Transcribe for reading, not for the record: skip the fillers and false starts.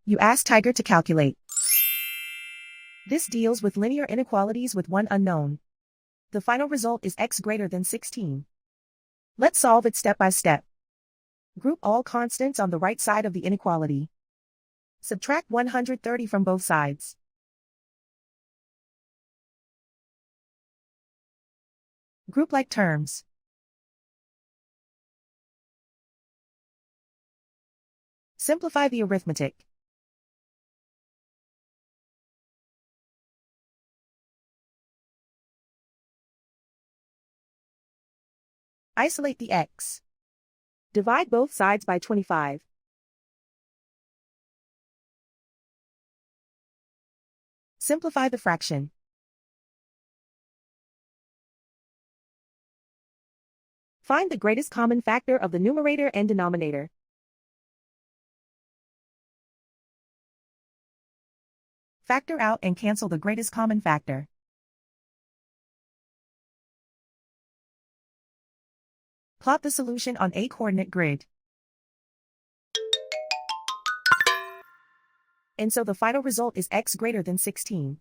You ask Tiger to calculate. This deals with linear inequalities with one unknown. The final result is x greater than 16. Let's solve it step by step. Group all constants on the right side of the inequality. Subtract 130 from both sides. Group like terms. Simplify the arithmetic. Isolate the x. Divide both sides by 25. Simplify the fraction. Find the greatest common factor of the numerator and denominator. Factor out and cancel the greatest common factor. Plot the solution on a coordinate grid. And so the final result is x greater than 16.